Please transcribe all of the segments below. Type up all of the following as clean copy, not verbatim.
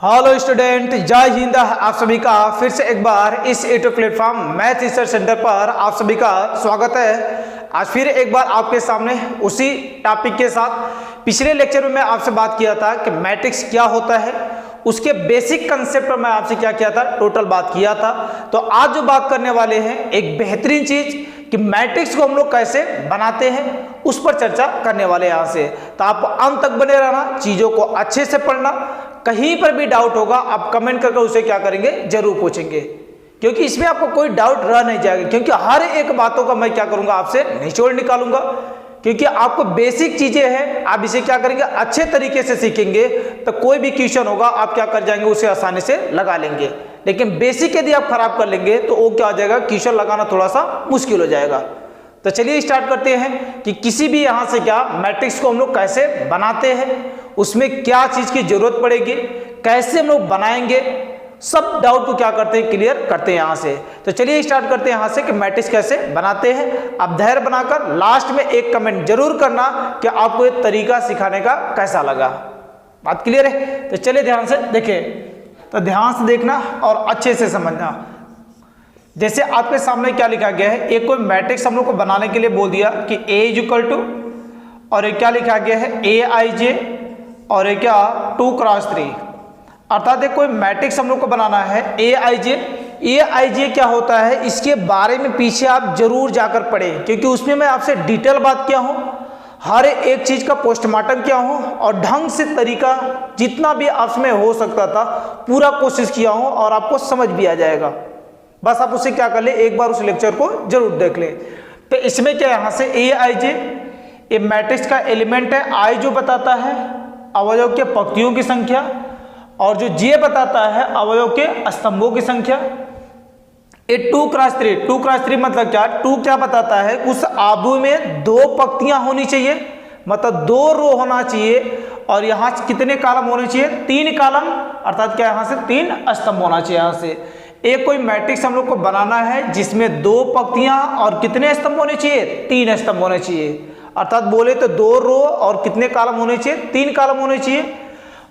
Hello student, जय हिंद। आप सभी का फिर से एक बार इस YouTube platform math research centre पर आप सभी का स्वागत है। आज फिर एक बार आपके सामने उसी टॉपिक के साथ पिछले लेक्चर में मैं आपसे बात किया था कि मैट्रिक्स क्या होता है, उसके बेसिक कंसेप्ट पर मैं आपसे क्या किया था, टोटल बात किया था। तो आज जो बात करने वाले हैं एक बेहतरीन चीज कि मैट्रिक्स को हम लोग कैसे बनाते हैं उस पर चर्चा करने वाले हैं यहाँ से। तो आप अंत तक बने रहना, चीजों को अच्छे से पढ़ना। कहीं पर भी डाउट होगा आप कमेंट करके उसे क्या करेंगे, जरूर पूछेंगे, क्योंकि इसमें आपको कोई डाउट रह नहीं जाएगा। क्योंकि हर एक बातों का मैं क्या करूंगा, आपसे निचोड़ निकालूंगा। क्योंकि आपको बेसिक चीजें हैं, आप इसे क्या करेंगे, अच्छे तरीके से सीखेंगे तो कोई भी क्वेश्चन होगा आप क्या कर जाएंगे, उसे आसानी से लगा लेंगे। लेकिन बेसिक यदि आप खराब कर लेंगे तो वो क्या हो जाएगा, क्वेश्चन लगाना थोड़ा सा मुश्किल हो जाएगा। तो चलिए स्टार्ट करते हैं कि किसी भी यहां से क्या मैट्रिक्स को हम लोग कैसे बनाते हैं, उसमें क्या चीज की जरूरत पड़ेगी, कैसे हम लोग बनाएंगे, सब डाउट को क्या करते हैं, क्लियर करते हैं यहां से। तो चलिए स्टार्ट करते हैं यहां से कि मैट्रिक्स कैसे बनाते हैं। आप धैर्य बनाकर लास्ट में एक कमेंट जरूर करना कि आपको ये तरीका सिखाने का कैसा लगा। बात क्लियर है? तो चलिए ध्यान से देखें, तो ध्यान से देखना और अच्छे से समझना। जैसे आपके सामने क्या लिखा गया है, एक कोई मैट्रिक्स हम लोग को बनाने के लिए बोल दिया कि A इक्वल टू, और एक क्या लिखा गया है AIJ, और एक क्या 2 क्रॉस 3। अर्थात एक कोई मैट्रिक्स हम लोग को बनाना है AIJ क्या होता है, इसके बारे में पीछे आप जरूर जाकर पढ़ें, क्योंकि उसमें मैं आपसे डिटेल बात किया हूँ, हर एक चीज का पोस्टमार्टम किया हूँ और ढंग से तरीका जितना भी आपसे हो सकता था पूरा कोशिश किया हूँ और आपको समझ भी आ जाएगा। बस आप उसे क्या कर ले, एक बार उस लेक्चर को जरूर देख ले। तो इसमें क्या यहाँ से AIJ ये मैट्रिक्स का एलिमेंट है, I जो बताता है अवयव के पंक्तियों की संख्या, और जो J बताता है अवयव के स्तंभों की संख्या। ये 2 क्रॉस 3 मतलब क्या, 2 क्या बताता है, उस आबू में 2 पंक्तियां होनी चाहिए, मतलब 2 रो होना चाहिए, और यहाँ कितने कॉलम होने चाहिए, 3 कॉलम, अर्थात क्या यहाँ से 3 स्तंभ होना चाहिए। यहाँ से एक कोई मैट्रिक्स हम लोग को बनाना है जिसमें 2 पंक्तियां और कितने स्तंभ होने चाहिए, 3 स्तंभ होने चाहिए। अर्थात बोले तो 2 रो और कितने कॉलम होने चाहिए, 3 कॉलम होने चाहिए।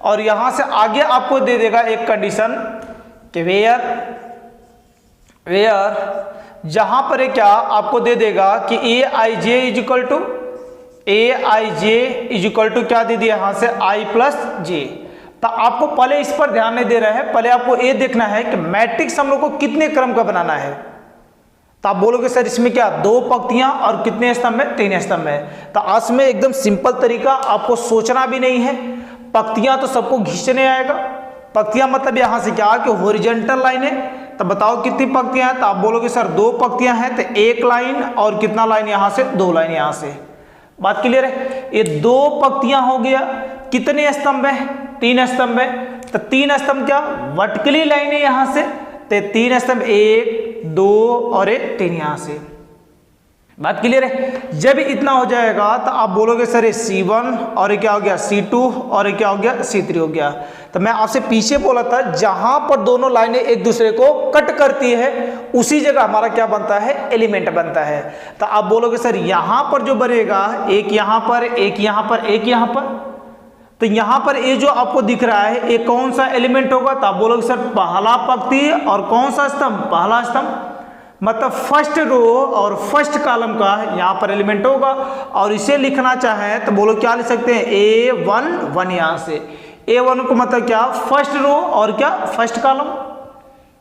और यहां से आगे आपको दे देगा एक कंडीशन कि वेयर जहां पर क्या आपको दे देगा कि AIJ इज इक्वल टू क्या दे दिया यहां से I प्लस J। तो आपको पहले इस पर ध्यान नहीं दे रहा है, पहले आपको ये देखना है कि मैट्रिक्स हम लोग को कितने क्रम का बनाना है। तो आप बोलोगे सर इसमें क्या 2 पंक्तियां और कितने स्तंभ है, 3 स्तंभ है। तो आज में एकदम सिंपल तरीका, आपको सोचना भी नहीं है। पंक्तियां तो सबको खींचने आएगा। पंक्तियां मतलब यहां से क्या कि हॉरिजॉन्टल लाइन है। तो बताओ कितनी पंक्तियां हैं, तो आप बोलोगे सर 2 पंक्तियां हैं, तो 1 लाइन और कितना लाइन यहां से, 2 लाइन यहां से। बात क्लियर है? ये 2 पंक्तियां हो गया, कितने स्तंभ है, 3 स्तंभ है। तो 3 स्तंभ क्या वर्टिकली लाइन है यहां से, तो 3 स्तंभ 1 2 और 1 3 यहां से। बात क्लियर है? जब इतना हो जाएगा तो आप बोलोगे सर ये C1 और ये क्या हो गया C2 और ये क्या हो गया C3 हो गया। तो मैं आपसे पीछे बोला था जहां पर दोनों लाइनें एक दूसरे को कट करती है उसी जगह हमारा क्या बनता है, एलिमेंट बनता है। तो आप बोलोगे सर यहां पर जो बनेगा, एक यहां पर, एक यहां पर, एक यहां पर, तो यहां पर ये जो आपको दिख रहा है ये कौन सा एलिमेंट होगा, तो आप बोलोगे सर पहला पंक्ति और कौन सा स्तंभ, पहला स्तंभ, मतलब फर्स्ट रो और फर्स्ट कॉलम का यहां पर एलिमेंट होगा। और इसे लिखना चाहे तो बोलो क्या लिख सकते हैं, A1 यहां से। A1 को मतलब क्या, फर्स्ट रो और क्या फर्स्ट कॉलम,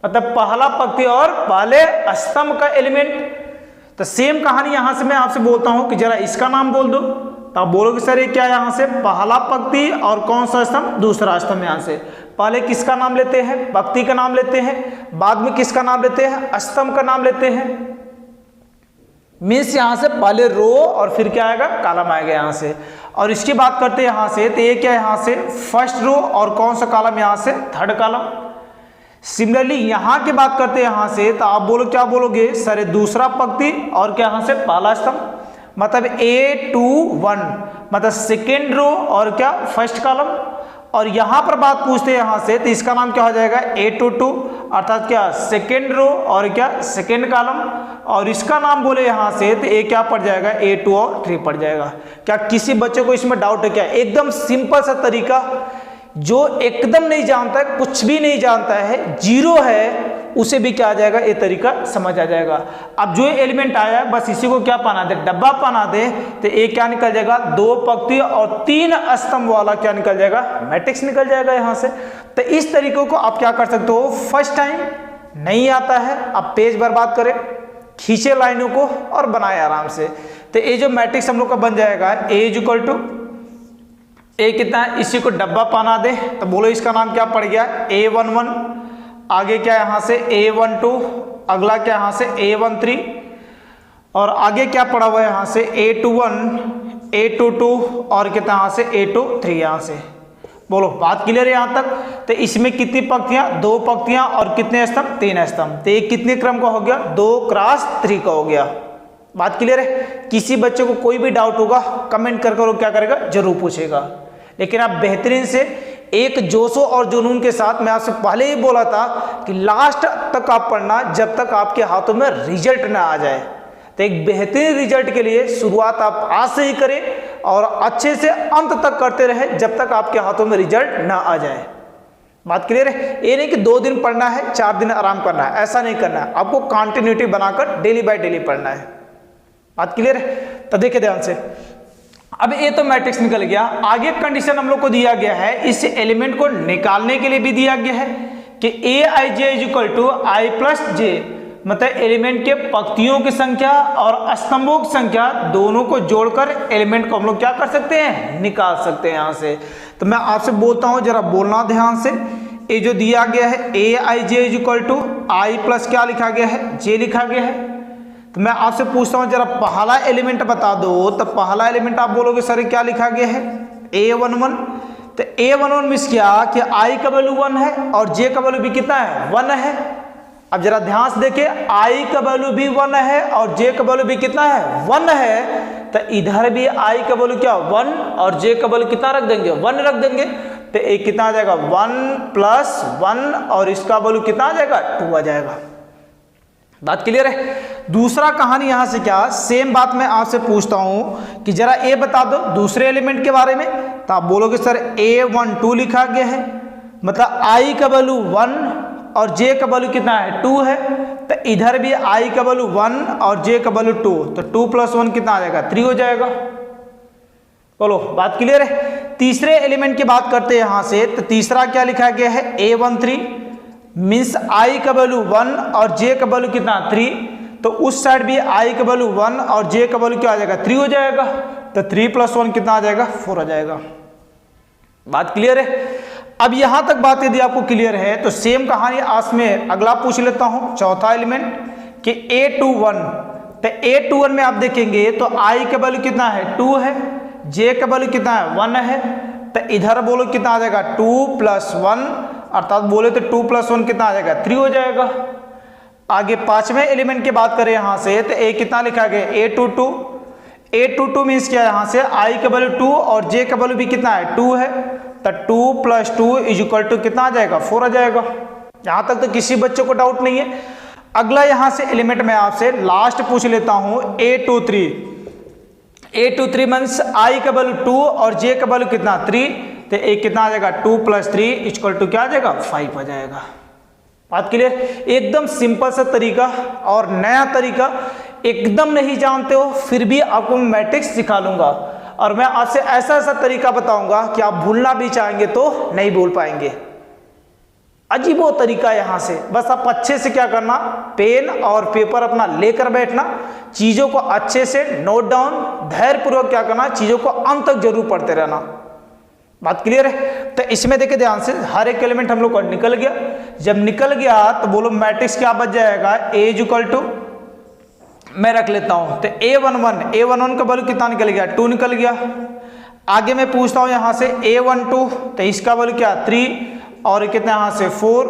मतलब पहला पंक्ति और पहले स्तंभ का एलिमेंट। तो सेम कहानी यहां से मैं आपसे बोलता हूं कि जरा इसका नाम बोल दो, तो आप बोलोगे सर ये क्या यहां से पहला पंक्ति और कौन सा स्तंभ, दूसरा स्तंभ। यहां से पहले किसका नाम लेते हैं, पंक्ति का नाम लेते हैं, बाद में किसका नाम लेते हैं, स्तंभ का नाम लेते हैं। मीन्स यहां से पहले रो और फिर क्या आएगा, कॉलम आएगा यहां से। और इसकी बात करते हैं यहां से, तो ये क्या यहां से फर्स्ट रो और कौन सा कॉलम, यहां से थर्ड कॉलम। सिमिलरली यहां की बात करते हैं यहां से, तो आप बोलो क्या बोलोगे सर ये दूसरा पंक्ति और क्या यहां से पहला स्तंभ, मतलब A21 मतलब सेकेंड रो और क्या फर्स्ट कॉलम। और यहां पर बात पूछते हैं यहां से, तो इसका नाम क्या हो जाएगा, A22 अर्थात क्या सेकेंड रो और क्या सेकेंड कॉलम। और इसका नाम बोले यहां से तो ये क्या पड़ जाएगा, A2 और 3 पड़ जाएगा। क्या किसी बच्चे को इसमें डाउट है क्या? एकदम सिंपल सा तरीका, जो एकदम नहीं जानता है, कुछ भी नहीं जानता है, जीरो है, उसे भी क्या आ जाएगा, ये तरीका समझ आ जाएगा। अब जो एलिमेंट आया बस इसी को क्या पाना दे, डब्बा पाना दे, तो एक क्या निकल जाएगा, 2 पंक्ति और 3 स्तंभ वाला क्या निकल जाएगा, मैट्रिक्स निकल जाएगा यहाँ से। तो इस तरीकों को आप क्या कर सकते हो, फर्स्ट टाइम नहीं आता है आप पेज बर्बाद करें, खींचे लाइनों को और बनाए आराम से। तो ये जो मैट्रिक्स हम लोग का बन जाएगा ए इक्वल टू ए कितना है, इसी को डब्बा पाना दे, तो बोलो इसका नाम क्या पड़ गया, A11, आगे क्या यहाँ से A12, अगला क्या यहाँ से A13, और आगे क्या पड़ा हुआ है यहाँ से A21, A22 और कितना यहाँ से A23 यहाँ से। बोलो बात क्लियर है यहाँ तक। तो इसमें कितनी पंक्तियां, 2 पंक्तियां और कितने स्तंभ, 3 स्तंभ। तो ये कितने क्रम का हो गया, 2 क्रॉस 3 का हो गया। बात क्लियर है। किसी बच्चे को कोई भी डाउट होगा कमेंट कर वो क्या करेगा, जरूर पूछेगा। लेकिन आप बेहतरीन से एक जोशो और जुनून के साथ, मैं आपसे पहले ही बोला था कि लास्ट तक आप पढ़ना जब तक आपके हाथों में रिजल्ट ना आ जाए। तो एक बेहतरीन रिजल्ट के लिए शुरुआत आप आज से ही करें और अच्छे से अंत तक करते रहे जब तक आपके हाथों में रिजल्ट ना आ जाए। बात क्लियर है। ये नहीं कि 2 दिन पढ़ना है 4 दिन आराम करना है, ऐसा नहीं करना है। आपको कंटिन्यूटी बनाकर डेली बाय डेली पढ़ना है। बात क्लियर है। तो देखिए ध्यान से, अब ये तो मैट्रिक्स निकल गया। आगे कंडीशन हम लोग को दिया गया है, इस एलिमेंट को निकालने के लिए भी दिया गया है कि Aij is equal to i plus J, मतलब एलिमेंट के पंक्तियों की संख्या और स्तंभों की संख्या दोनों को जोड़कर एलिमेंट को हम लोग क्या कर सकते हैं, निकाल सकते हैं यहाँ से। तो मैं आपसे बोलता हूँ जरा बोलना ध्यान से। ये जो दिया गया है Aij is equal to i plus क्या लिखा गया है, j लिखा गया है। तो मैं आपसे पूछता हूँ जरा पहला एलिमेंट बता दो। तो पहला एलिमेंट आप बोलोगे सर क्या लिखा गया है, A11। तो A11 मीन्स क्या कि i का वैल्यू 1 है और j का वैल्यू भी कितना है, 1 है। अब जरा ध्यान से देखिए, i का वैल्यू भी 1 है और j का वैल्यू भी कितना है, 1 है। तो इधर भी i का वैल्यू क्या 1 और j का वैल्यू कितना रख देंगे, 1 रख देंगे। तो एक कितना आ जाएगा 1 प्लस 1 और इसका वैल्यू कितना आ जाएगा, 2 आ जाएगा। बात क्लियर है। दूसरा कहानी यहां से क्या, सेम बात मैं आपसे पूछता हूं कि जरा ये बता दो दूसरे एलिमेंट के बारे में। तो आप बोलोगे सर A12 लिखा गया है, मतलब i का वैल्यू 1 और j का वैल्यू कितना है, 2 है। तो इधर भी i का वैल्यू 1 और j का वैल्यू 2, तो 2 प्लस 1 कितना आ जाएगा, 3 हो जाएगा। बोलो बात क्लियर है। तीसरे एलिमेंट की बात करते हैं यहां से। तो तीसरा क्या लिखा गया है, A13 मीन्स i का वैल्यू 1 और j का वैल्यू कितना 3। तो उस साइड भी i का वैल्यू 1 और j का वैल्यू क्या आ जाएगा, 3 हो जाएगा। तो 3 प्लस 1 कितना आ जाएगा, 4 आ जाएगा। बात क्लियर है। अब यहां तक बात यदि आपको क्लियर है तो सेम कहानी आज में अगला पूछ लेता हूं, चौथा एलिमेंट कि A21। तो A21 में आप देखेंगे तो i का वैल्यू कितना है, 2 है, j का वैल्यू कितना है, 1 है। तो इधर बोलो कितना आ जाएगा, 2 प्लस 1, अर्थात बोले तो 2 प्लस 1 कितना आ जाएगा, 3 हो जाएगा। आगे पांचवें एलिमेंट की बात करें यहां से, तो a कितना लिखा गया, A22। A22 मीन्स क्या, यहां से i का वैल्यू 2 और j का वैल्यू भी कितना है, 2 है। तो 2 प्लस 2 इज इक्वल टू कितना आ जाएगा, 4 आ जाएगा। यहां तक तो किसी बच्चे को डाउट नहीं है। अगला यहां से एलिमेंट में आपसे लास्ट पूछ लेता हूं, A23। A23 मीन्स i का वैल्यू 2 और j का वैल्यू कितना 3। तो एक कितना आ जाएगा, 2 प्लस 3 इक्वल टू क्या आ जाएगा, 5 आ जाएगा। बात क्लियर। एकदम सिंपल सा तरीका और नया तरीका, एकदम नहीं जानते हो फिर भी आपको मैट्रिक्स सिखा लूंगा और मैं आपसे ऐसा ऐसा तरीका बताऊंगा कि आप भूलना भी चाहेंगे तो नहीं भूल पाएंगे। अजीबो तरीका यहां से, बस आप अच्छे से क्या करना, पेन और पेपर अपना लेकर बैठना, चीजों को अच्छे से नोट डाउन, धैर्यपूर्वक क्या करना, चीजों को अंत तक जरूर पढ़ते रहना। बात क्लियर है। तो इसमें देखिए ध्यान से, हर एक एलिमेंट हम लोग का निकल गया। जब निकल गया तो बोलो मैट्रिक्स क्या बच जाएगा, A इज इक्वल टू, मैं रख लेता हूं तो A11 का वैल्यू कितना निकल गया, 2 निकल गया। आगे मैं पूछता हूं यहां से A12, तो इसका वैल्यू क्या 3 और कितना यहां से 4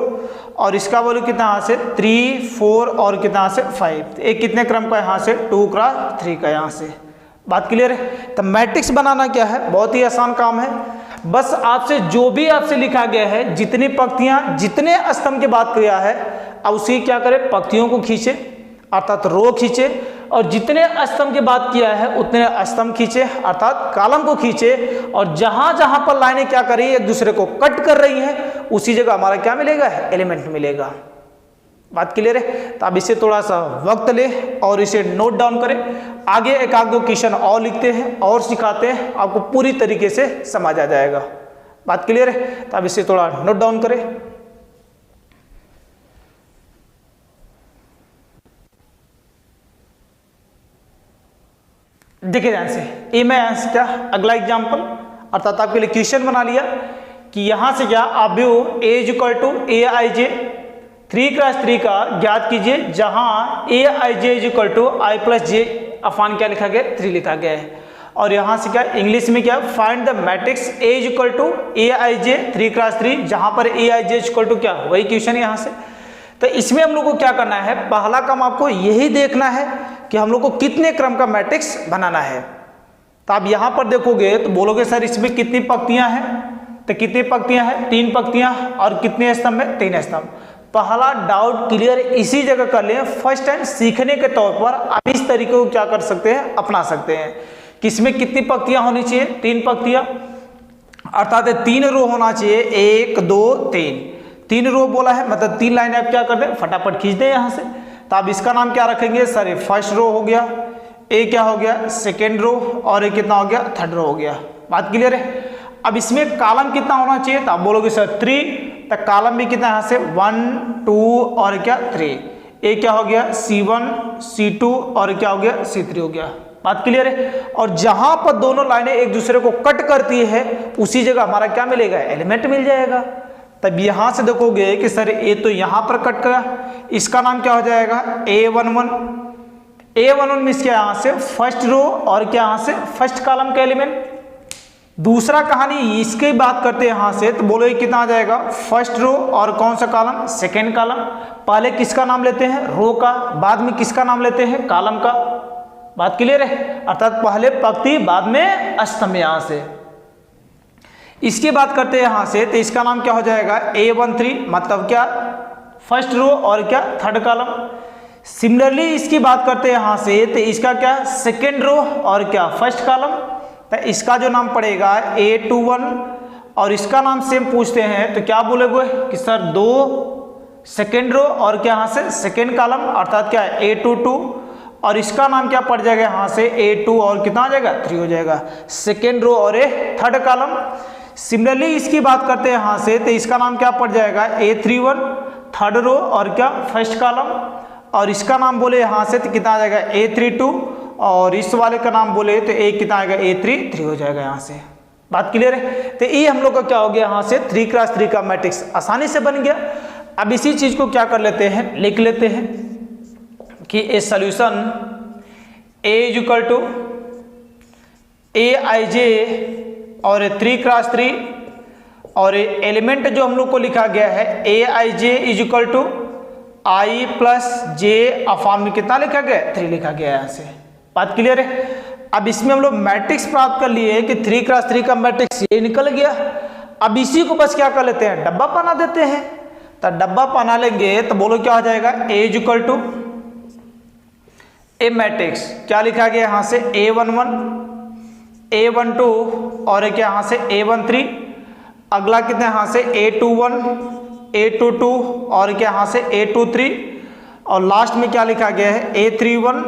और इसका वैल्यू कितना यहां से 3 4 और कितना यहां से 5। एक कितने क्रम का यहां से 2 क्रॉस 3 का यहां से। बात क्लियर है। तो मैट्रिक्स बनाना क्या है, बहुत ही आसान काम है। बस आपसे जो भी आपसे लिखा गया है, जितनी पंक्तियां जितने स्तंभ की बात किया है, अब उसी क्या करें, पंक्तियों को खींचे अर्थात रो खींचे और जितने स्तंभ की बात किया है उतने स्तंभ खींचे, अर्थात कॉलम को खींचे, और जहां जहां पर लाइनें क्या कर रही है, एक दूसरे को कट कर रही हैं, उसी जगह हमारा क्या मिलेगा, एलिमेंट मिलेगा। बात क्लियर है? तो अब इसे थोड़ा सा वक्त ले और इसे नोट डाउन करें। आगे एक आध दो क्वेश्चन और लिखते हैं और सिखाते हैं, आपको पूरी तरीके से समझ आ जाएगा। बात क्लियर है? तो अब इसे थोड़ा नोट डाउन करें। देखिए ध्यान से, ए में आंसर क्या, अगला एग्जांपल, अर्थात आपके लिए क्वेश्चन बना लिया कि यहां से क्या आप व्यू A is equal to A I J 3x3 का ज्ञात कीजिए, जहां A I J is equal to I plus J upon क्या लिखा गया, 3 लिखा गया है। और यहां से क्या इंग्लिश में क्या, find the matrix A is equal to A I J 3x3, जहां पर A I J is equal to क्या, वही क्वेश्चन यहां से। तो इसमें हम लोग को क्या करना है, पहला काम आपको यही देखना है कि हम लोग को कितने क्रम का मैट्रिक्स बनाना है। तो आप यहां पर देखोगे तो बोलोगे सर इसमें कितनी पंक्तियां हैं, तो कितनी पंक्तियां हैं, 3 पंक्तियां, और कितने स्तंभ है, 3 स्तंभ। पहला डाउट क्लियर इसी जगह कर लें, फर्स्ट टाइम सीखने के तौर पर आप इस तरीके को क्या कर सकते हैं, अपना सकते हैं। किसमें कितनी पंक्तियां होनी चाहिए, 3 पंक्तियां, अर्थात 3 रो होना चाहिए, 1 2 3 रो बोला है, मतलब 3 लाइनें आप क्या कर दें, फटाफट खींच दें यहां से। तो आप इसका नाम क्या रखेंगे सर, ये फर्स्ट रो हो गया, ए क्या हो गया, सेकेंड रो, और एक कितना हो गया, थर्ड रो हो गया। बात क्लियर है? अब इसमें कॉलम कितना होना चाहिए, तो आप बोलोगे सर 3, तो कॉलम भी कितना यहां से 1 2 और क्या 3, ए क्या हो गया C1 C2 और क्या हो गया C3 हो गया। बात क्लियर है? और जहां पर दोनों लाइनें एक दूसरे को कट करती है उसी जगह हमारा क्या मिलेगा, एलिमेंट मिल जाएगा। तब यहां से देखोगे कि सर ए तो यहां पर कट गया, इसका नाम क्या हो जाएगा, A11 मीन्स क्या, यहां से फर्स्ट रो और क्या यहां से फर्स्ट कॉलम का एलिमेंट। दूसरा कहानी इसकी बात करते हैं यहां से, तो बोलो ये कितना आ जाएगा, फर्स्ट रो और कौन सा कॉलम, सेकेंड कॉलम। पहले किसका नाम लेते हैं, रो का, बाद में किसका नाम लेते हैं, कॉलम का। बात क्लियर है? अर्थात पहले पंक्ति बाद में स्तंभ यहां से। इसकी बात करते हैं यहां से, तो इसका नाम क्या हो जाएगा, A13, मतलब क्या फर्स्ट रो और क्या थर्ड कॉलम। सिमिलरली इसकी बात करते हैं यहां से, तो इसका क्या सेकेंड रो और क्या फर्स्ट कॉलम, तो इसका जो नाम पड़ेगा A21, और इसका नाम सेम पूछते हैं तो क्या बोलोगे कि सर 2 सेकेंड रो और क्या यहां से सेकेंड कॉलम, अर्थात क्या A22, और इसका नाम क्या पड़ जाएगा यहां से A2 और कितना आ जाएगा 3 हो जाएगा, सेकेंड रो और थर्ड कॉलम। सिमिलरली इसकी बात करते हैं यहां से, तो इसका नाम क्या पड़ जाएगा A31, थर्ड रो और क्या फर्स्ट कॉलम, और इसका नाम बोले यहां से तो कितना आ जाएगा A32, और इस वाले का नाम बोले तो एक कितना आएगा A3 हो जाएगा यहां से। बात क्लियर है? तो ये हम लोग का क्या हो गया, यहां से 3x3 का मैट्रिक्स आसानी से बन गया। अब इसी चीज को क्या कर लेते हैं, लिख लेते हैं कि a solution A is equal to AIJ और 3x3, और एलिमेंट जो हम लोग को लिखा गया है AIJ is equal to I plus J upon में कितना लिखा गया, 3 लिखा गया यहां से। बात क्लियर है? अब इसमें हम लोग मैट्रिक्स प्राप्त कर लिए कि 3x3 का मैट्रिक्स ये निकल गया। अब इसी को बस क्या कर लेते हैं, डब्बा बना देते हैं। तो डब्बा बना लेंगे तो बोलो क्या हो जाएगा, A is equal to A matrix क्या लिखा गया यहां से A11 A12 और क्या यहां से A13, अगला कितना यहां से A21 A22 और क्या यहां से A23, और लास्ट में क्या लिखा गया है A31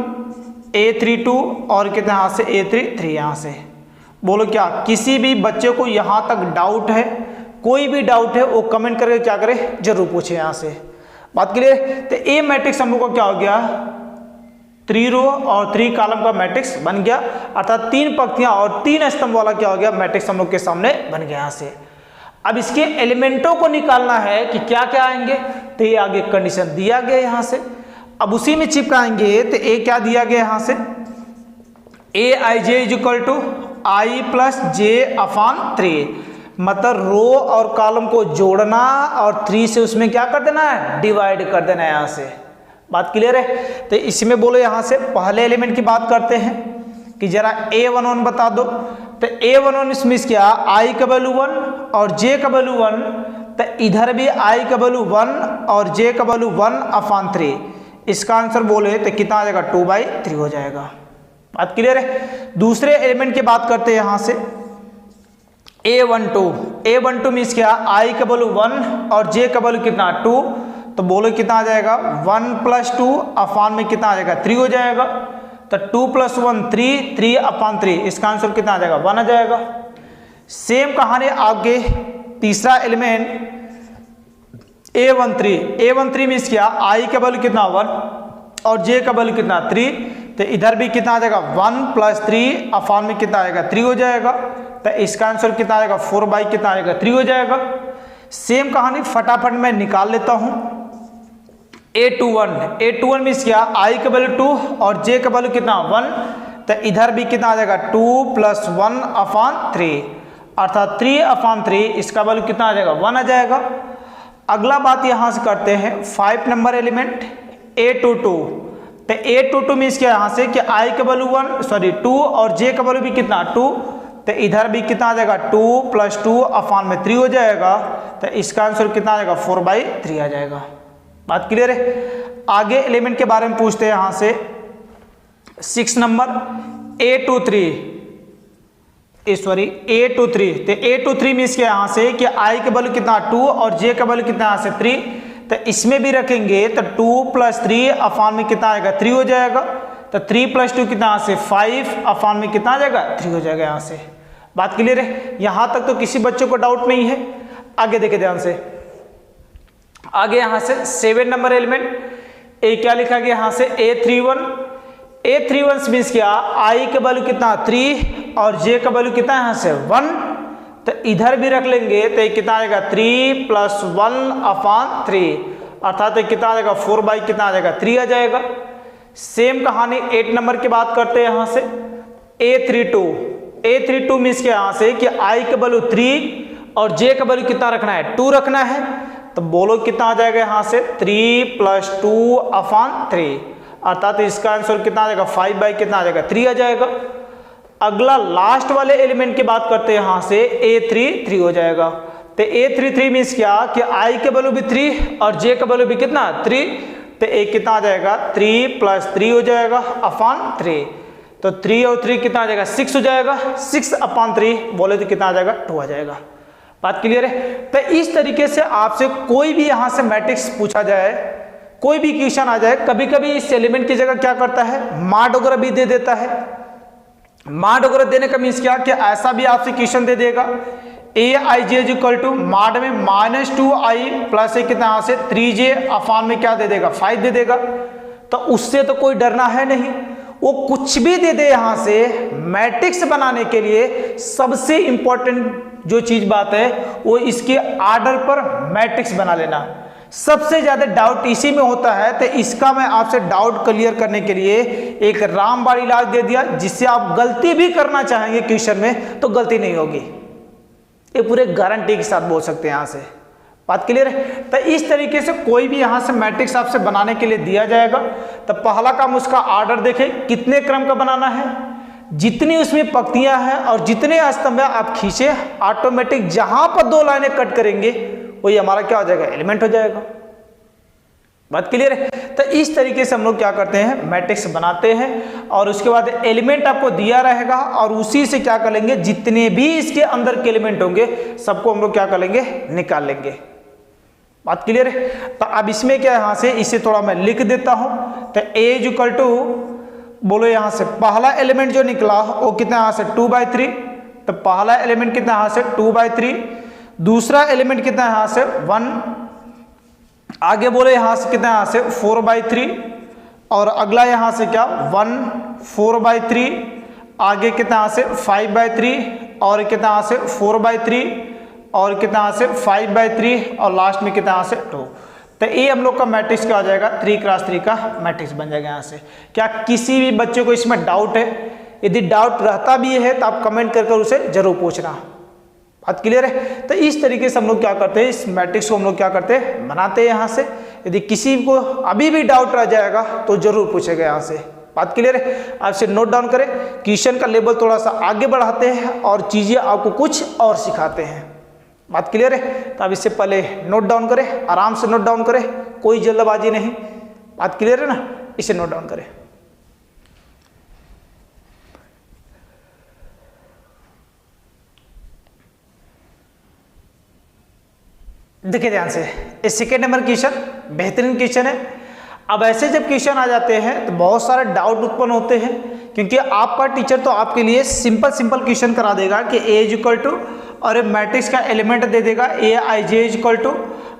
A32 और कितना यहां से A33 यहां से। बोलो क्या किसी भी बच्चे को यहां तक डाउट है, कोई भी डाउट है वो कमेंट करके क्या करे जरूर पूछे यहां से। बात क्लियर? तो ए मैट्रिक्स हम लोग को क्या हो गया, 3 रो और 3 कॉलम का मैट्रिक्स बन गया, अर्थात 3 पंक्तियां और 3 स्तंभ वाला क्या हो गया मैट्रिक्स हम लोग के सामने बन गया यहां से। अब इसके एलिमेंटों को निकालना है कि क्या क्या आएंगे, तो ये आगे कंडीशन दिया गया यहां से। अब उसी में चिपकाएंगे तो ए क्या दिया गया यहां से, AIJ is equal to I plus J upon 3, मतलब रो और कॉलम को जोड़ना और 3 से उसमें क्या कर देना है, डिवाइड कर देना है यहां से। बात क्लियर है? तो इसमें बोलो यहां से पहले एलिमेंट की बात करते हैं कि जरा A11 बता दो। तो A11 इसमें क्या, I का वैल्यू 1 और J का वैल्यू 1, तो इधर भी I का वैल्यू 1 और J का वैल्यू 1 अपान 3, इसका आंसर बोले तो कितना आ जाएगा 2/3 हो जाएगा। बात क्लियर है। दूसरे एलिमेंट की बात करते हैं यहाँ से A12 मीन्स क्या, I का वैल्यू 1 और J का वैल्यू कितना 2, तो बोलो कितना आ जाएगा 1 + 2 अपान में कितना आ जाएगा 3 हो जाएगा। तो 2 + 1 3, 3/3, इसका आंसर कितना आ जाएगा 1 आ जाएगा। सेम कहानी आगे तीसरा एलिमेंट A13 मीन्स क्या, I का वैल्यू कितना 1 और J का वैल्यू कितना 3, तो इधर भी कितना आ जाएगा 1 + 3 अपान में कितना आएगा 3 हो जाएगा। तो इसका आंसर कितना आएगा 4 कितना आएगा 3 हो जाएगा। सेम कहानी फटाफट मैं निकाल लेता हूं। A21 मीन्स क्या, I का वैल्यू 2 और J का वैल्यू कितना 1, तो इधर भी कितना आ जाएगा 2 + 1/3 अर्थात 3/3, इसका वैल्यू कितना आ जाएगा 1 आ जाएगा। अगला बात यहां से करते हैं 5 नंबर एलिमेंट A22, तो A22 मीन्स क्या यहाँ से कि I का वैल्यू 2 और J का वैल्यू भी कितना 2, तो इधर भी कितना आ जाएगा 2 + 2 अपान में 3 हो जाएगा। तो इसका आंसर कितना आ जाएगा 4/3 आ जाएगा। बात क्लियर है। आगे एलिमेंट के बारे में पूछते हैं यहाँ से 6 नंबर A23, तो A23 मीन्स क्या यहाँ से कि I का वैल्यू कितना 2 और J का वैल्यू कितना यहाँ से 3, तो इसमें भी रखेंगे तो 2 + 3 अपान में कितना आएगा 3 हो जाएगा। तो 3 + 2 कितना यहाँ से 5 अपान में कितना आ जाएगा 3 हो जाएगा यहाँ से। बात क्लियर है। यहाँ तक तो किसी बच्चों को डाउट नहीं है। आगे देखे ध्यान से, आगे यहाँ से 7 नंबर एलिमेंट ए क्या लिखा गया यहाँ से A31 मीन्स क्या, I का वैल्यू कितना 3 और J का वैल्यू कितना यहाँ से 1, तो इधर भी रख लेंगे तो कितना आएगा 3 + 1/3 अर्थात कितना आ जाएगा 4 कितना आ जाएगा 3 आ जाएगा। सेम कहानी 8 नंबर की बात करते हैं यहाँ से A32 मीन्स क्या यहाँ से कि I का वैल्यू 3 और J का वैल्यू कितना रखना है 2 रखना है, तो बोलो कितना आ जाएगा यहाँ से 3 + 2/3 अर्थात इसका आंसर कितना आ जाएगा 5 कितना आ जाएगा 3 आ जाएगा। अगला लास्ट वाले एलिमेंट की बात करते हैं यहाँ से A33 हो जाएगा। तो A33 मीन्स क्या कि I का वैल्यू भी 3 और J का वैल्यू भी कितना 3, तो एक कितना आ जाएगा 3 + 3 हो जाएगा अपान 3, तो 3 और 3 कितना आ जाएगा 6 हो जाएगा। 6/3 बोले तो कितना आ जाएगा 2 आ जाएगा। बात क्लियर है। तो इस तरीके से आपसे कोई भी यहाँ से मैट्रिक्स पूछा जाए, कोई भी क्वेश्चन आ जाए, कभी कभी इस एलिमेंट की जगह क्या करता है माड वगैरह भी दे देता है। माड वगैरह देने का मीन्स क्या कि ऐसा भी आपसे क्वेश्चन दे देगा Aij = माड में -2i प्लस कितना यहाँ से 3j अपान में क्या दे देगा 5 दे देगा। तो उससे तो कोई डरना है नहीं, वो कुछ भी दे दे। यहाँ से मैट्रिक्स बनाने के लिए सबसे इंपॉर्टेंट जो चीज बात है वो इसके आर्डर पर मैट्रिक्स बना लेना। सबसे ज्यादा डाउट इसी में होता है, तो इसका मैं आपसे डाउट क्लियर करने के लिए एक रामबाण इलाज दे दिया, जिससे आप गलती भी करना चाहेंगे क्वेश्चन में तो गलती नहीं होगी। ये पूरे गारंटी के साथ बोल सकते हैं यहाँ से। बात क्लियर है। तो इस तरीके से कोई भी यहाँ से मैट्रिक्स आपसे बनाने के लिए दिया जाएगा, तो पहला काम उसका आर्डर देखें कितने क्रम का बनाना है, जितनी उसमें पंक्तियां हैं और जितने स्तंभ आप खींचे, ऑटोमेटिक जहां पर 2 लाइनें कट करेंगे वही हमारा क्या हो जाएगा एलिमेंट हो जाएगा। बात क्लियर है। तो इस तरीके से हम लोग क्या करते हैं मैट्रिक्स बनाते हैं, और उसके बाद एलिमेंट आपको दिया रहेगा और उसी से क्या कर लेंगे जितने भी इसके अंदर के एलिमेंट होंगे सबको हम लोग क्या कर लेंगे निकाल लेंगे। बात क्लियर है। तो अब इसमें क्या यहाँ से इसे थोड़ा मैं लिख देता हूं। तो A बोलो यहाँ से पहला एलिमेंट जो निकला वो कितना यहाँ से 2/3, तो पहला एलिमेंट कितना यहाँ से 2/3, दूसरा एलिमेंट कितना यहाँ से 1, आगे बोले यहाँ से कितना यहाँ से 4/3, और अगला यहाँ से क्या 1 4/3, आगे कितना यहाँ से 5/3, और कितना यहाँ से 4/3, और कितना यहाँ से 5/3, और लास्ट में कितना यहाँ से 2। तो ये हम लोग का मैट्रिक्स क्या हो जाएगा 3x3 का मैट्रिक्स बन जाएगा। यहाँ से क्या किसी भी बच्चे को इसमें डाउट है? यदि डाउट रहता भी है तो आप कमेंट कर उसे जरूर पूछना। बात क्लियर है। तो इस तरीके से हम लोग क्या करते हैं इस मैट्रिक्स को हम लोग क्या करते हैं बनाते हैं यहाँ से। यदि किसी को अभी भी डाउट रह जाएगा तो जरूर पूछेगा यहाँ से। बात क्लियर है। आपसे नोट डाउन करें, क्वेश्चन का लेवल थोड़ा सा आगे बढ़ाते हैं और चीजें आपको कुछ और सिखाते हैं। बात क्लियर है। तो अब इससे पहले नोट डाउन करें, आराम से नोट डाउन करें, कोई जल्दबाजी नहीं। बात क्लियर है ना, इसे नोट डाउन करें। देखिए ध्यान से, ये सेकेंड नंबर क्वेश्चन बेहतरीन क्वेश्चन है। अब ऐसे जब क्वेश्चन आ जाते हैं तो बहुत सारे डाउट उत्पन्न होते हैं, क्योंकि आपका टीचर तो आपके लिए सिंपल क्वेश्चन करा देगा कि ए इज इक्वल टू और मैट्रिक्स का एलिमेंट दे देगा A I J is equal to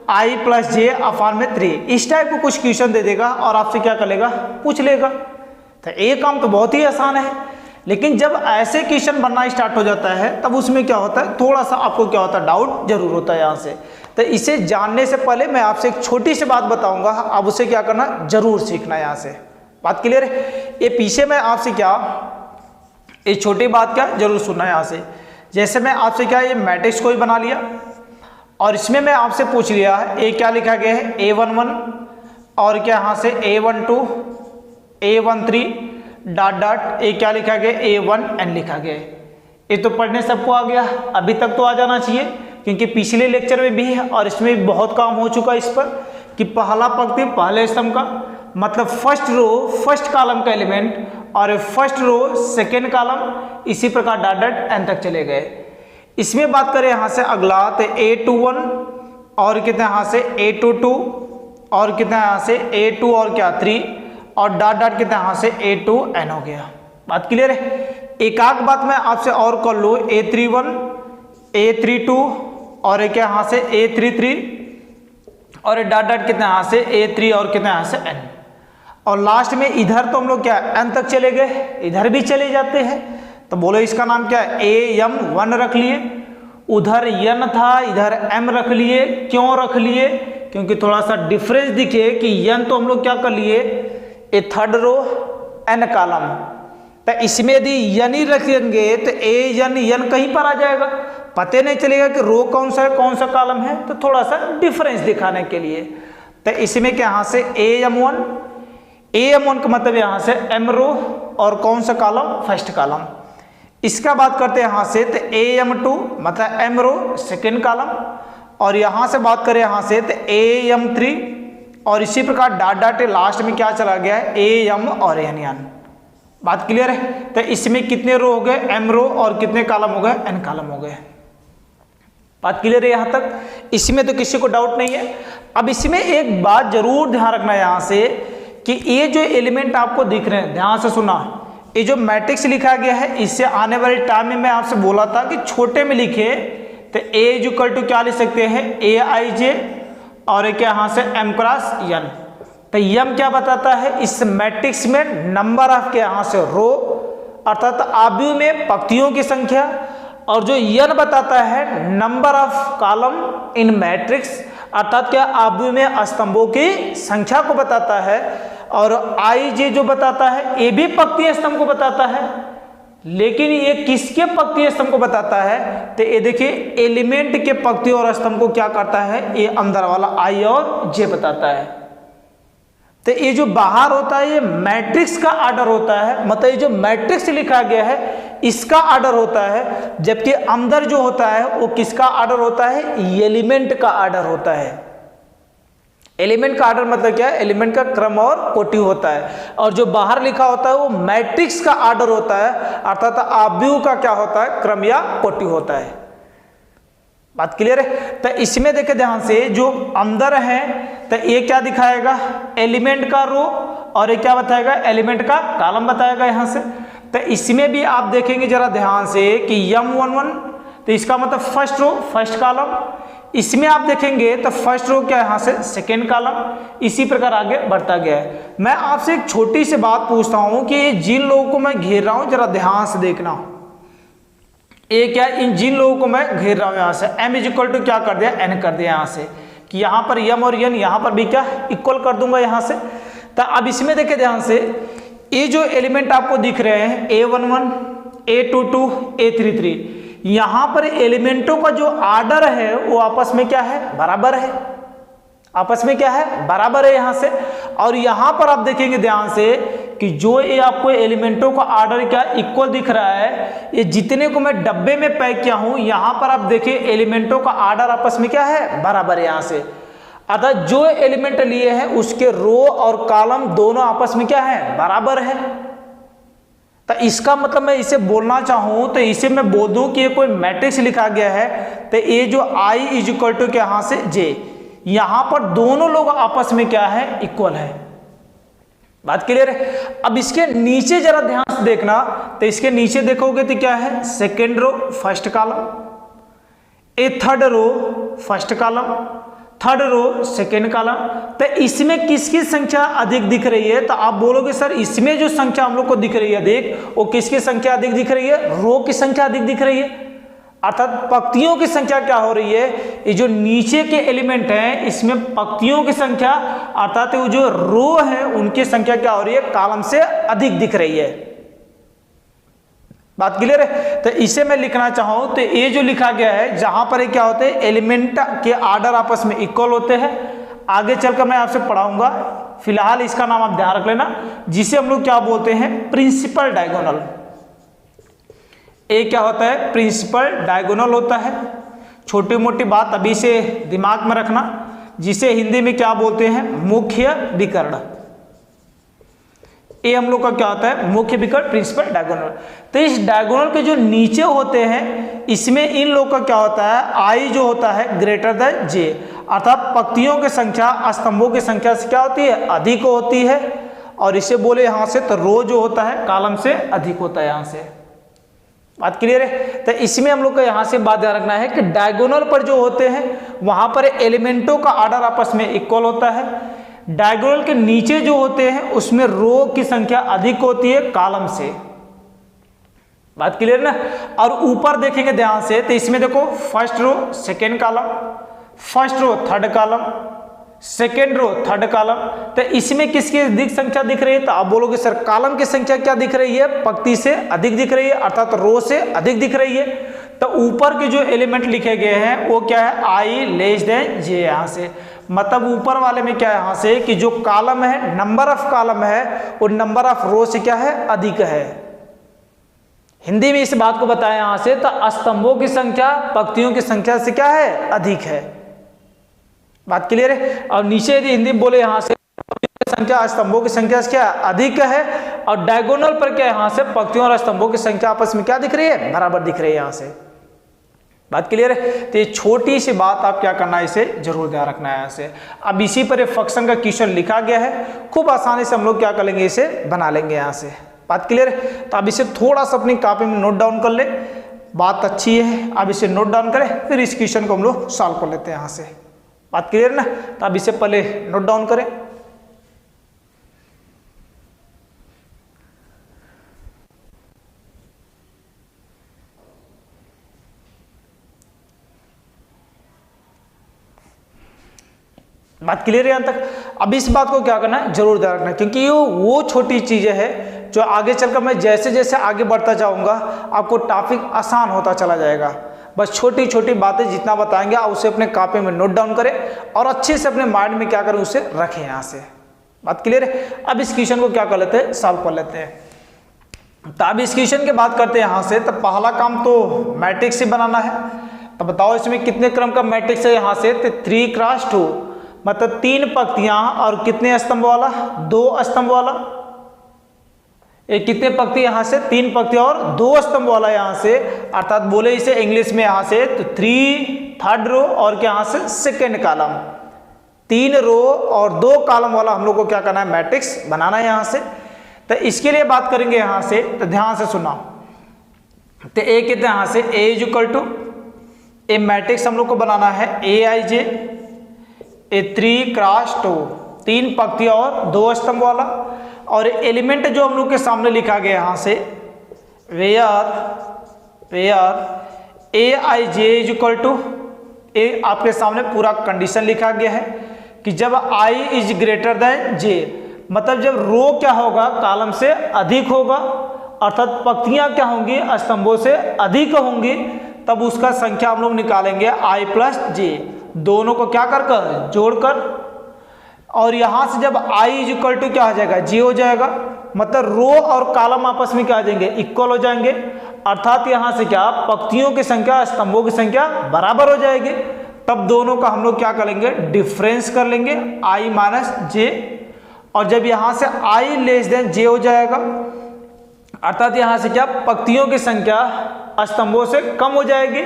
I plus J upon में 3, इस टाइप को कुछ क्वेश्चन दे देगा और आपसे क्या कर लेगा, पूछ लेगा। तो ये काम तो बहुत ही आसान है, लेकिन जब ऐसे क्वेश्चन बनना स्टार्ट हो जाता है तब उसमें क्या होता है, थोड़ा सा आपको क्या होता है, डाउट जरूर होता है यहाँ से। तो इसे जानने से पहले मैं आपसे एक छोटी सी बात बताऊंगा, आप उसे क्या करना, जरूर सीखना यहाँ से। बात क्लियर है? ये पीछे मैं आपसे क्या, ये छोटी बात क्या जरूर सुनना यहाँ से। जैसे मैं आपसे क्या, ये मैट्रिक्स को ही बना लिया और इसमें मैं आपसे पूछ लिया है ए क्या लिखा गया है, A11 और क्या यहाँ से A12 A13 dot dot A क्या लिखा गया, A1n लिखा गया है। ये तो पढ़ने सबको आ गया, अभी तक तो आ जाना चाहिए, क्योंकि पिछले लेक्चर में भी है और इसमें भी बहुत काम हो चुका है इस पर, कि पहला पंक्ति पहले स्तंभ का मतलब फर्स्ट रो फर्स्ट कॉलम का एलिमेंट और फर्स्ट रो सेकेंड कॉलम, इसी प्रकार डॉट डॉट एन तक चले गए। इसमें बात करें यहाँ से अगला, तो A21 और कितना यहाँ से A22 और कितना यहाँ से A2 और क्या 3 और डॉट डॉट कितना यहाँ से A2n हो गया। बात क्लियर है? एक आध बात मैं आपसे और कर लूँ, A31 A32 और क्या यहाँ से A33 और डॉट डॉट कितना यहाँ से A3 और कितना यहाँ से n, और लास्ट में इधर तो हम लोग क्या n तक चले गए, इधर भी चले जाते हैं, तो बोलो इसका नाम क्या है, AM1 रख लिए। उधर n था, इधर m रख लिए। क्यों रख लिए? क्योंकि थोड़ा सा डिफरेंस दिखे कि n तो हम लोग क्या कर लिए, ए थर्ड रो n कॉलम, तो इसमें यदि n ही रखेंगे तो n कहीं पर आ जाएगा, पते नहीं चलेगा कि रो कौन सा है कौन सा कॉलम है, तो थोड़ा सा डिफरेंस दिखाने के लिए। तो इसमें क्या यहाँ से AM1 का मतलब यहाँ से m रो और कौन सा कॉलम, फर्स्ट कॉलम। इसका बात करते हैं यहाँ से, तो AM2 मतलब m रो सेकेंड कॉलम, और यहाँ से बात करें यहाँ से तो AM3 और इसी प्रकार डॉट डॉट लास्ट में क्या चला गया है, AM और n। बात क्लियर है? तो इसमें कितने रो हो गए, m रो और कितने कॉलम हो गए, n कॉलम हो गए। बात क्लियर है यहाँ तक? इसमें तो किसी को डाउट नहीं है। अब इसमें एक बात जरूर ध्यान रखना यहाँ से कि ये जो एलिमेंट आपको दिख रहे हैं, ध्यान से सुना, ये जो मैट्रिक्स लिखा गया है, इससे आने वाले टाइम में मैं आपसे बोला था कि छोटे में लिखे तो A इज इक्वल टू क्या लिख सकते हैं, AIJ और क्या यहाँ से m क्रॉस n। तो m क्या बताता है, इस मैट्रिक्स में नंबर ऑफ के यहाँ से रो अर्थात आव्यूह में पंक्तियों की संख्या, और जो n बताता है number of column in matrix अर्थात क्या आव्यूह में स्तंभों की संख्या को बताता है, और IJ जो बताता है ये भी पंक्ति स्तंभ को बताता है। लेकिन ये किसके पंक्ति स्तंभ को बताता है, तो ये देखिए एलिमेंट के पंक्ति और स्तंभ को क्या करता है, ये अंदर वाला I और J बताता है। तो ये जो बाहर होता है ये मैट्रिक्स का आर्डर होता है, मतलब ये जो मैट्रिक्स लिखा गया है इसका आर्डर होता है, जबकि अंदर जो होता है वो किसका आर्डर होता है, एलिमेंट का आर्डर होता है। एलिमेंट का आर्डर मतलब क्या है, एलिमेंट का क्रम और कोटि होता है, और जो बाहर लिखा होता है वो मैट्रिक्स का आर्डर होता है, अर्थात आव्यूह का क्या होता है, क्रम या कोटि होता है। बात क्लियर है? तो इसमें देखे ध्यान से, जो अंदर है तो ये क्या दिखाएगा, एलिमेंट का रो, और ये क्या बताएगा, एलिमेंट का कॉलम बताएगा यहाँ से। तो इसमें भी आप देखेंगे जरा ध्यान से कि M11 तो इसका मतलब फर्स्ट रो फर्स्ट कॉलम, इसमें आप देखेंगे तो फर्स्ट रो क्या यहाँ से सेकेंड कॉलम, इसी प्रकार आगे बढ़ता गया है। मैं आपसे एक छोटी सी बात पूछता हूँ कि जिन लोगों को मैं घेर रहा हूँ जरा ध्यान से देखना, ये क्या, इन जिन लोगों को मैं घेर रहा हूँ यहाँ से m इज इक्वल टू क्या कर दिया, n कर दिया यहाँ से, कि यहाँ पर m और n यहाँ पर भी क्या इक्वल कर दूंगा यहाँ से। तो अब इसमें देखे ध्यान से, ये जो एलिमेंट आपको दिख रहे हैं A11 A22 A33, यहाँ पर एलिमेंटों का जो आर्डर है वो आपस में क्या है, बराबर है, आपस में क्या है, बराबर है यहाँ से। और यहाँ पर आप देखेंगे ध्यान से कि जो ये आपको एलिमेंटों का आर्डर क्या इक्वल दिख रहा है, ये जितने को मैं डब्बे में पैक किया हूँ यहाँ पर आप देखिए एलिमेंटों का आर्डर आपस में क्या है, बराबर है यहाँ से। अर्थात जो एलिमेंट लिए हैं उसके रो और कॉलम दोनों आपस में क्या है, बराबर है। तो इसका मतलब मैं इसे बोलना चाहूं तो इसे मैं बोल दूं कि ये कोई मैट्रिक्स लिखा गया है, तो ये जो I इज इक्वल टू यहां से J, यहां पर दोनों लोग आपस में क्या है, इक्वल है। बात क्लियर है। अब इसके नीचे जरा ध्यान से देखना, तो इसके नीचे देखोगे तो क्या है, second row first column, A third row first column, third row second column. तो इसमें किसकी संख्या अधिक दिख रही है, तो आप बोलोगे सर इसमें जो संख्या हम लोग को दिख रही है अधिक, वो किसकी संख्या अधिक दिख रही है, रो की संख्या अधिक दिख रही है। अर्थात पंक्तियों की संख्या क्या हो रही है, ये जो नीचे के एलिमेंट हैं इसमें पंक्तियों की संख्या अर्थात वो जो रो है उनकी संख्या क्या हो रही है, कॉलम से अधिक दिख रही है। बात क्लियर है। तो इसे मैं लिखना चाहूं तो ये जो लिखा गया है, जहां पर क्या होते हैं, एलिमेंट के आर्डर आपस में इक्वल होते हैं। आगे चलकर मैं आपसे पढ़ाऊंगा, फिलहाल इसका नाम आप ध्यान रख लेना, जिसे हम लोग क्या बोलते हैं, प्रिंसिपल डायगोनल। ये क्या होता है, प्रिंसिपल डायगोनल होता है। छोटी मोटी बात अभी से दिमाग में रखना, जिसे हिंदी में क्या बोलते हैं, मुख्य विकर्ण। ये हम लोग का क्या होता है, मुख्य विकर्ण, प्रिंसिपल डायगोनल। तो इस डायगोनल के जो नीचे होते हैं इसमें इन लोग का क्या होता है, आई जो होता है ग्रेटर देन जे, अर्थात पंक्तियों की संख्या स्तंभों की संख्या से क्या होती है, अधिक होती है। और इसे बोले यहां से तो रो जो होता है कॉलम से अधिक होता है यहां से। बात क्लियर है। तो इसमें हम लोग को यहां से बात ध्यान रखना है कि डायगोनल पर जो होते हैं वहां पर एलिमेंटों का आर्डर आपस में इक्वल होता है। डायगोनल के नीचे जो होते हैं उसमें रो की संख्या अधिक होती है कॉलम से। बात क्लियर ना। और ऊपर देखेंगे ध्यान से तो इसमें देखो first row second column, first row third column, second row third column. तो इसमें किसकी अधिक संख्या दिख रही है, तो आप बोलोगे सर कॉलम की संख्या क्या दिख रही है, पंक्ति से अधिक दिख रही है, अर्थात रो से अधिक दिख रही है। तो ऊपर के जो एलिमेंट लिखे गए हैं वो क्या है, आई लेस देन जे। यहां से मतलब ऊपर वाले में क्या है, यहां से कि जो कॉलम है, नंबर ऑफ कॉलम है, वो नंबर ऑफ रो से क्या है, अधिक है। हिंदी में इस बात को बताया यहां से, तो स्तंभों की संख्या पंक्तियों की संख्या से क्या है, अधिक है। बात क्लियर है। और नीचे यदि हिंदी में बोले यहां से संख्या स्तंभों की संख्या से क्या अधिक है, और डायगोनल पर क्या यहां से पंक्तियों और स्तंभों की संख्या आपस में क्या दिख रही है, बराबर दिख रही है यहां से। बात क्लियर है। तो ये छोटी सी बात आप क्या करना है, इसे जरूर ध्यान रखना है यहां से। अब इसी पर फंक्शन का क्वेश्चन लिखा गया है, खूब आसानी से हम लोग क्या कर लेंगे, इसे बना लेंगे यहां से। बात क्लियर है। तो अब इसे थोड़ा सा अपनी कॉपी में नोट डाउन कर ले, बात अच्छी है। अब इसे नोट डाउन करें, फिर इस क्वेश्चन को हम लोग सॉल्व कर लेते हैं यहां से। बात क्लियर ना। तो अब इसे पहले नोट डाउन करें। बात क्लियर है यहां तक। अब इस बात को क्या करना है, जरूर ध्यान रखना, क्योंकि ये वो छोटी चीजें हैं जो आगे चलकर मैं जैसे जैसे आगे बढ़ता जाऊंगा आपको टॉपिक आसान होता चला जाएगा। बस छोटी छोटी बातें जितना बताएंगे आप उसे अपने कॉपी में नोट डाउन करें और अच्छे से अपने माइंड में क्या करें, उसे रखें यहां से। बात क्लियर है। अब इस क्वेश्चन को क्या कर लेते हैं, सॉल्व कर लेते हैं। तो अब इस क्वेश्चन की बात करते हैं यहां से। तो पहला काम तो मैट्रिक्स ही बनाना है। तो बताओ इसमें कितने क्रम का मैट्रिक्स है यहां से, तो 3x2 मतलब 3 पंक्तियां और कितने स्तंभ वाला, 2 स्तंभ वाला। एक कितने पंक्ति यहां से, 3 पंक्ति और 2 स्तंभ वाला यहां से, अर्थात बोले इसे इंग्लिश में यहां से तो 3 थर्ड रो और क्या यहां से सेकेंड कॉलम। 3 रो और 2 कॉलम वाला हम लोग को क्या करना है, मैट्रिक्स बनाना है यहां से। तो इसके लिए बात करेंगे यहां से, तो ध्यान से सुना। तो ए कितने यहां से, A is equal to A matrix हम लोग को बनाना है AIJ, ए 3x2 3 पंक्ति और 2 स्तंभ वाला। और एलिमेंट जो हम लोग के सामने लिखा गया यहां से, where AIJ is equal to A, आपके सामने पूरा कंडीशन लिखा गया है कि जब I is greater than J, मतलब जब रो क्या होगा, कॉलम से अधिक होगा, अर्थात पंक्तियां क्या होंगी, स्तंभों से अधिक होंगी, तब उसका संख्या हम लोग निकालेंगे I प्लस J, दोनों को क्या कर जोड़कर। और यहां से जब I इज इक्वल टू क्या हो जाएगा, J हो जाएगा, मतलब रो और कॉलम आपस में क्या आ जाएंगे, इक्वल हो जाएंगे। अर्थात यहां से क्या पंक्तियों की संख्या स्तंभों की संख्या बराबर हो जाएगी। तब दोनों का हम लोग क्या करेंगे, डिफरेंस कर लेंगे i माइनस जे, और जब यहां से i लेस देन जे हो जाएगा, अर्थात यहां से क्या, पंक्तियों की संख्या स्तंभों से कम हो जाएगी,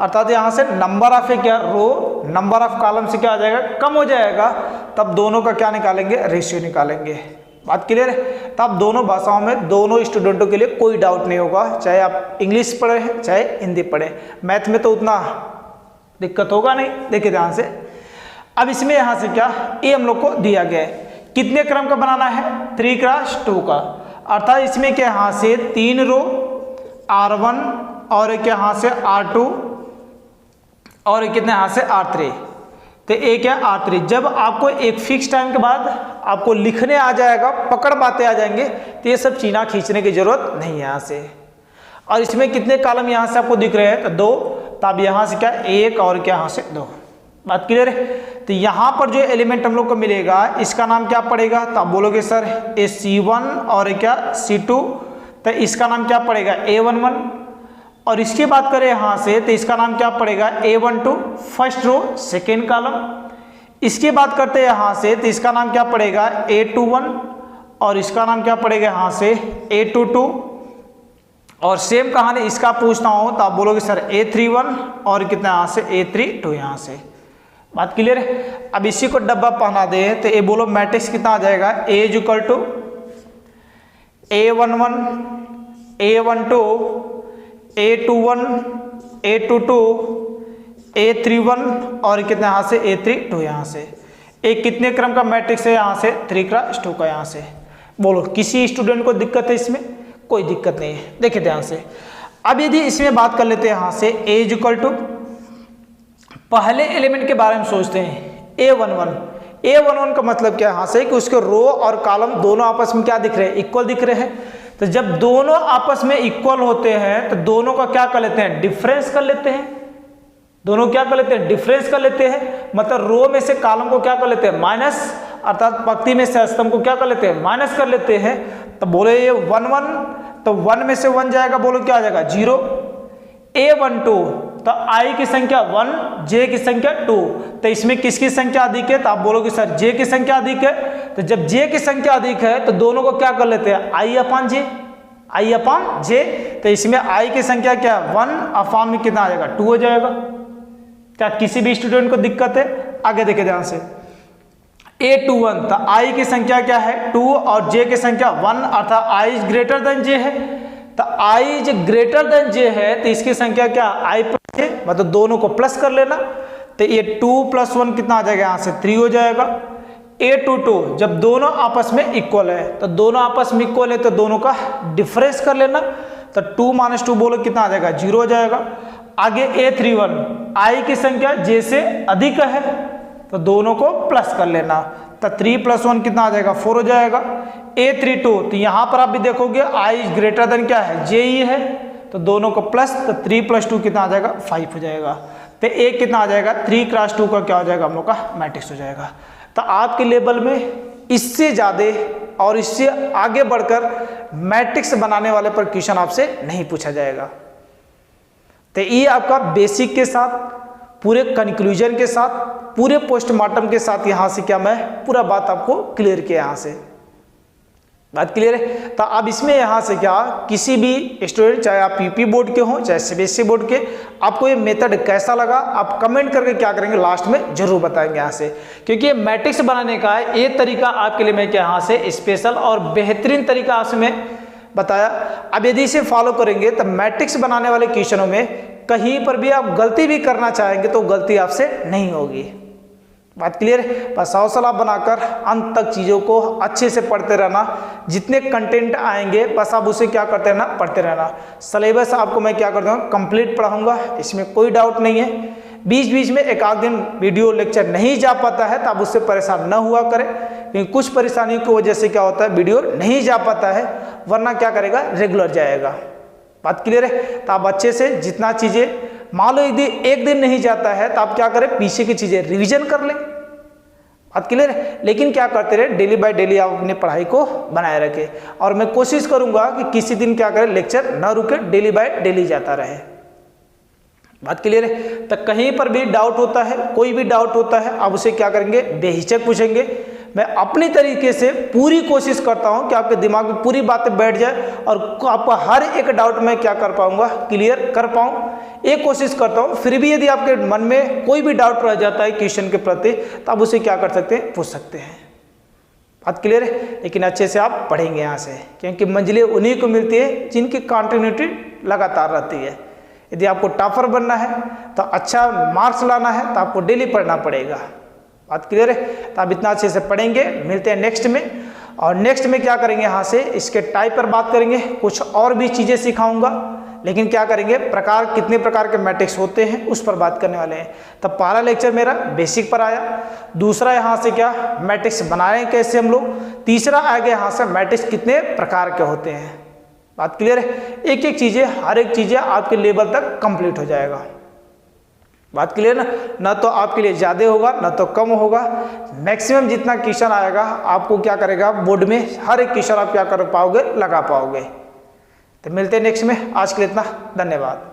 अर्थात यहां से नंबर ऑफ क्या, रो, नंबर ऑफ कॉलम से क्या आ जाएगा, कम हो जाएगा, तब दोनों का क्या निकालेंगे, रेशियो निकालेंगे। बात क्लियर है। तब दोनों भाषाओं में दोनों स्टूडेंटों के लिए कोई डाउट नहीं होगा, चाहे आप इंग्लिश पढ़े हैं चाहे हिंदी पढ़े, मैथ में तो उतना दिक्कत होगा नहीं। देखिए ध्यान से, अब इसमें यहां से क्या, ये हम लोग को दिया गया है, कितने क्रम का बनाना है, 3x2 का, अर्थात इसमें क्या, यहां से 3 रो R1 और एक यहां से R2 और एक कितने यहां से R3, तो एक है R3। जब आपको एक फिक्स टाइम के बाद आपको लिखने आ जाएगा, पकड़ बातें आ जाएंगे, तो ये सब चीना खींचने की जरूरत नहीं है यहाँ से। और इसमें कितने कॉलम यहाँ से आपको दिख रहे हैं, तो 2, तो अब यहाँ से क्या, 1 और क्या यहाँ से 2। बात क्लियर है। तो यहाँ पर जो एलिमेंट हम लोग को मिलेगा, इसका नाम क्या पड़ेगा, तो आप बोलोगे सर ये C1 और क्या C2, तो इसका नाम क्या पड़ेगा, A11। और इसकी बात करें यहाँ से, तो इसका नाम क्या पड़ेगा, A12 first row second column. इसकी बात करते हैं यहाँ से, तो इसका नाम क्या पड़ेगा, A21, और इसका नाम क्या पड़ेगा यहाँ से, A22। और सेम कहानी इसका पूछना हो तो आप बोलोगे सर A31 और कितना यहाँ से, A32 यहाँ से। बात क्लियर है। अब इसी को डब्बा पहना दे, तो ये बोलो मैट्रिक्स कितना आ जाएगा, A is equal to A11 A12 A21 A22 A31 और कितना यहाँ से, A32 यहाँ से। एक कितने क्रम का मैट्रिक्स है यहाँ से, 3x2 का यहाँ से। बोलो किसी स्टूडेंट को दिक्कत है इसमें, कोई दिक्कत नहीं है। देखिए ध्यान से, अब यदि इसमें बात कर लेते हैं यहाँ से, A इज इक्वल टू, पहले एलिमेंट के बारे में सोचते हैं, A11। A11 का मतलब क्या है यहाँ से, कि उसके रो और कॉलम दोनों आपस में क्या दिख रहे हैं, इक्वल दिख रहे हैं। तो जब दोनों आपस में इक्वल होते हैं तो दोनों का क्या कर लेते हैं, डिफरेंस कर लेते हैं। दोनों क्या कर लेते हैं, डिफरेंस कर लेते हैं, मतलब रो में से कॉलम को क्या कर लेते हैं, माइनस, अर्थात पंक्ति में से स्तंभ को क्या कर लेते हैं, माइनस कर लेते हैं। तो बोले ये 1 1, तो 1 में से 1 जाएगा, बोलो क्या आ जाएगा, 0। A12 तो I की संख्या 1, J की संख्या 2, तो इसमें किसकी संख्या अधिक है, तो आप बोलोगे सर J की संख्या अधिक है। तो जब J की संख्या अधिक है तो दोनों को क्या कर लेते हैं, I अपान J। तो इसमें I की संख्या क्या, 1 अपान में कितना आ जाएगा, 2 हो जाएगा। क्या किसी भी स्टूडेंट को दिक्कत है? आगे देखे ध्यान से, A21 तो I की संख्या क्या है, 2 और J की संख्या 1, अर्थात I is greater than J है। तो I is greater than J है तो इसकी संख्या क्या, I प्लस J, मतलब दोनों को प्लस कर लेना। तो ये 2 + 1 कितना आ जाएगा, यहाँ से 3 हो जाएगा। A22 जब दोनों आपस में इक्वल है, तो दोनों आपस में इक्वल है तो दोनों का डिफरेंस कर लेना। तो 2 - 2 बोलो कितना आ जाएगा, 0 हो जाएगा। आगे A31 I की संख्या J से अधिक है तो दोनों को प्लस कर लेना। तो 3 + 1 कितना आ जाएगा, 4 हो जाएगा। A32 तो यहाँ पर आप भी देखोगे I इज ग्रेटर देन क्या है, J ही है, तो दोनों को प्लस, तो 3 + 2 कितना आ जाएगा, 5 हो जाएगा। तो एक कितना आ जाएगा, 3 × 2 का क्या हो जाएगा, हम लोग का मैट्रिक्स हो जाएगा। तो आपके लेवल में इससे ज़्यादा और इससे आगे बढ़कर मैट्रिक्स बनाने वाले पर क्वेश्चन आपसे नहीं पूछा जाएगा। तो ये आपका बेसिक के साथ, पूरे कंक्लूजन के साथ, पूरे पोस्टमार्टम के साथ यहाँ से क्या मैं पूरा बात आपको क्लियर किया। यहाँ से बात क्लियर है। तो अब इसमें यहाँ से क्या, किसी भी स्टूडेंट, चाहे आप यूपी बोर्ड के हों चाहे सीबीएसई बोर्ड के, आपको ये मेथड कैसा लगा आप कमेंट करके क्या करेंगे, लास्ट में जरूर बताएंगे यहाँ से, क्योंकि ये मैट्रिक्स बनाने का है ये तरीका आपके लिए मैं क्या यहाँ से स्पेशल और बेहतरीन तरीका आपसे मैं बताया। अब यदि इसे फॉलो करेंगे तो मैट्रिक्स बनाने वाले क्वेश्चनों में कहीं पर भी आप गलती भी करना चाहेंगे तो गलती आपसे नहीं होगी। बात क्लियर है। बस हौसला बनाकर अंत तक चीज़ों को अच्छे से पढ़ते रहना, जितने कंटेंट आएंगे बस आप उसे क्या करते रहना, पढ़ते रहना। सिलेबस आपको मैं क्या करता हूँ, कंप्लीट पढ़ाऊंगा, इसमें कोई डाउट नहीं है। बीच बीच में एक आध दिन वीडियो लेक्चर नहीं जा पाता है तो आप उससे परेशान न हुआ करें, क्योंकि कुछ परेशानियों की वजह से क्या होता है, वीडियो नहीं जा पाता है, वरना क्या करेगा, रेगुलर जाएगा। बात क्लियर है। तो आप अच्छे से जितना चीज़ें, मान लो यदि एक दिन नहीं जाता है तो आप क्या करें, पीछे की चीज़ें रिवीजन कर लें। बात क्लियर है। लेकिन क्या करते रहे, डेली बाय डेली आप अपनी पढ़ाई को बनाए रखें। और मैं कोशिश करूंगा कि किसी दिन क्या करें, लेक्चर ना रुके, डेली बाय डेली जाता रहे। बात क्लियर है। तो कहीं पर भी डाउट होता है, कोई भी डाउट होता है, आप उसे क्या करेंगे, बेहिचक पूछेंगे। मैं अपनी तरीके से पूरी कोशिश करता हूं कि आपके दिमाग में पूरी बातें बैठ जाए और आपका हर एक डाउट मैं क्या कर पाऊंगा, क्लियर कर पाऊं, एक कोशिश करता हूं। फिर भी यदि आपके मन में कोई भी डाउट रह जाता है क्वेश्चन के प्रति, तो आप उसे क्या कर सकते हैं, पूछ सकते हैं। बात क्लियर है। लेकिन अच्छे से आप पढ़ेंगे यहाँ से, क्योंकि मंजिलें उन्हीं को मिलती है जिनकी कंटिन्यूटी लगातार रहती है। यदि आपको टॉपर बनना है, तो अच्छा मार्क्स लाना है, तो आपको डेली पढ़ना पड़ेगा। बात क्लियर है। तो आप इतना अच्छे से पढ़ेंगे। मिलते हैं नेक्स्ट में। और नेक्स्ट में क्या करेंगे, यहाँ से इसके टाइप पर बात करेंगे, कुछ और भी चीज़ें सिखाऊंगा, लेकिन क्या करेंगे, प्रकार, कितने प्रकार के मैट्रिक्स होते हैं उस पर बात करने वाले हैं। तब पहला लेक्चर मेरा बेसिक पर आया, दूसरा यहाँ से क्या, मैट्रिक्स बनाए कैसे हम लोग, तीसरा आ गया यहाँ से मैट्रिक्स कितने प्रकार के होते हैं। बात क्लियर है। एक एक चीज़ें, हर एक चीज़ें आपके लेवल तक कंप्लीट हो जाएगा। बात क्लियर ना तो आपके लिए ज़्यादा होगा ना तो कम होगा। मैक्सिमम जितना क्वेश्चन आएगा आपको क्या करेगा, बोर्ड में हर एक क्वेश्चन आप क्या कर पाओगे, लगा पाओगे। तो मिलते हैं नेक्स्ट में। आज के लिए इतना, धन्यवाद।